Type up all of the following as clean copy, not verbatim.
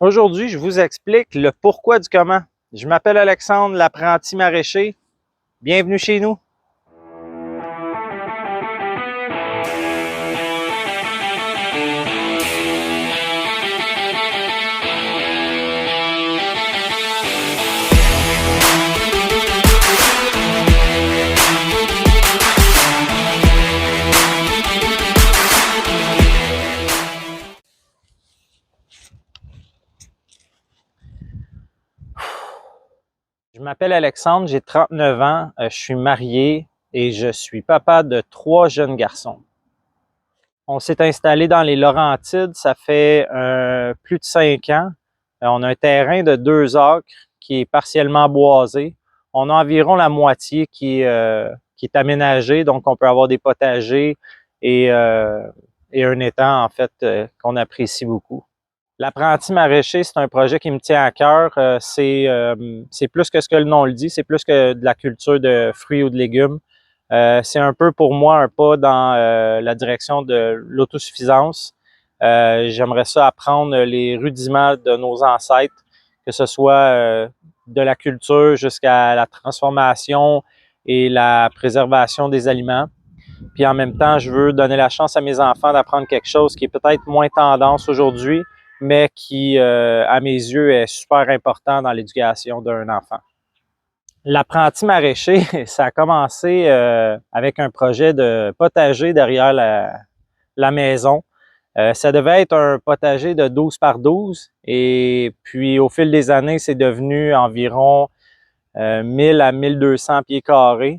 Aujourd'hui, je vous explique le pourquoi du comment. Je m'appelle Alexandre, l'apprenti maraîcher. Bienvenue chez nous. Je m'appelle Alexandre, j'ai 39 ans, je suis marié et je suis papa de 3 jeunes garçons. On s'est installé dans les Laurentides, ça fait plus de 5 ans. On a un terrain de 2 acres qui est partiellement boisé. On a environ la moitié qui est aménagée, donc on peut avoir des potagers et un étang en fait qu'on apprécie beaucoup. L'apprenti maraîcher, c'est un projet qui me tient à cœur. C'est plus que ce que le nom le dit, c'est plus que de la culture de fruits ou de légumes. C'est un peu pour moi un pas dans la direction de l'autosuffisance. J'aimerais ça apprendre les rudiments de nos ancêtres, que ce soit de la culture jusqu'à la transformation et la préservation des aliments. Puis en même temps, je veux donner la chance à mes enfants d'apprendre quelque chose qui est peut-être moins tendance aujourd'hui, mais qui, à mes yeux, est super important dans l'éducation d'un enfant. L'apprenti maraîcher, ça a commencé avec un projet de potager derrière la maison. Ça devait être un potager de 12 par 12 et puis au fil des années, c'est devenu environ 1000 à 1200 pieds carrés.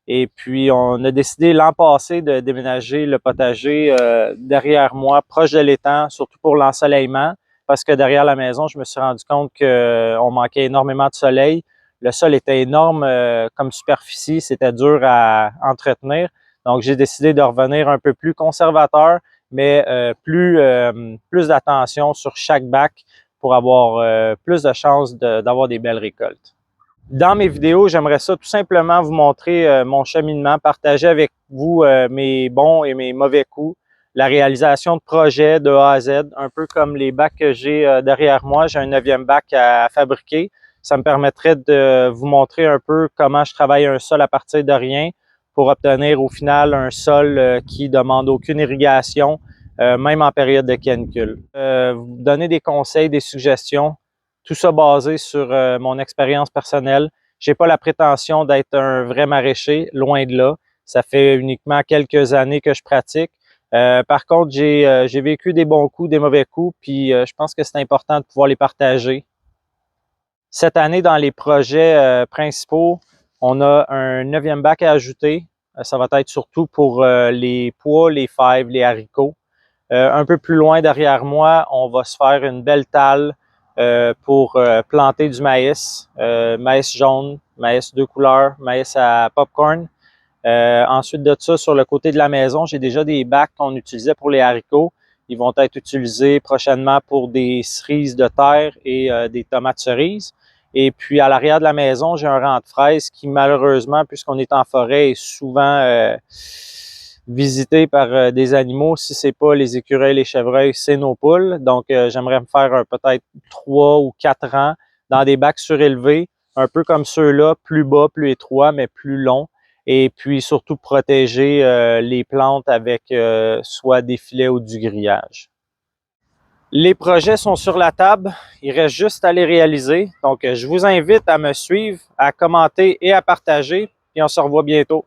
Et puis, on a décidé l'an passé de déménager le potager derrière moi, proche de l'étang, surtout pour l'ensoleillement, parce que derrière la maison, je me suis rendu compte qu'on manquait énormément de soleil. Le sol était énorme comme superficie, c'était dur à entretenir. Donc, j'ai décidé de revenir un peu plus conservateur, mais plus d'attention sur chaque bac pour avoir plus de chances d'avoir des belles récoltes. Dans mes vidéos, j'aimerais ça tout simplement vous montrer mon cheminement, partager avec vous mes bons et mes mauvais coups, la réalisation de projets de A à Z, un peu comme les bacs que j'ai derrière moi. J'ai un 9e bac à fabriquer. Ça me permettrait de vous montrer un peu comment je travaille un sol à partir de rien pour obtenir au final un sol qui demande aucune irrigation, même en période de canicule. Vous donner des conseils, des suggestions, tout ça basé sur mon expérience personnelle. J'ai pas la prétention d'être un vrai maraîcher, loin de là. Ça fait uniquement quelques années que je pratique. Par contre, j'ai vécu des bons coups, des mauvais coups, puis je pense que c'est important de pouvoir les partager. Cette année, dans les projets principaux, on a un 9e bac à ajouter. Ça va être surtout pour les pois, les fèves, les haricots. Un peu plus loin derrière moi, on va se faire une belle talle pour planter du maïs, maïs jaune, maïs 2 couleurs, maïs à popcorn. Ensuite de ça, sur le côté de la maison, j'ai déjà des bacs qu'on utilisait pour les haricots. Ils vont être utilisés prochainement pour des cerises de terre et des tomates cerises. Et puis à l'arrière de la maison, j'ai un rang de fraises qui malheureusement, puisqu'on est en forêt, est souvent visité par des animaux. Si c'est pas les écureuils, les chevreuils, c'est nos poules. Donc j'aimerais me faire peut-être 3 ou 4 rangs dans des bacs surélevés, un peu comme ceux-là, plus bas, plus étroits, mais plus longs. Et puis surtout protéger les plantes avec soit des filets ou du grillage. Les projets sont sur la table, il reste juste à les réaliser. Donc je vous invite à me suivre, à commenter et à partager, puis on se revoit bientôt.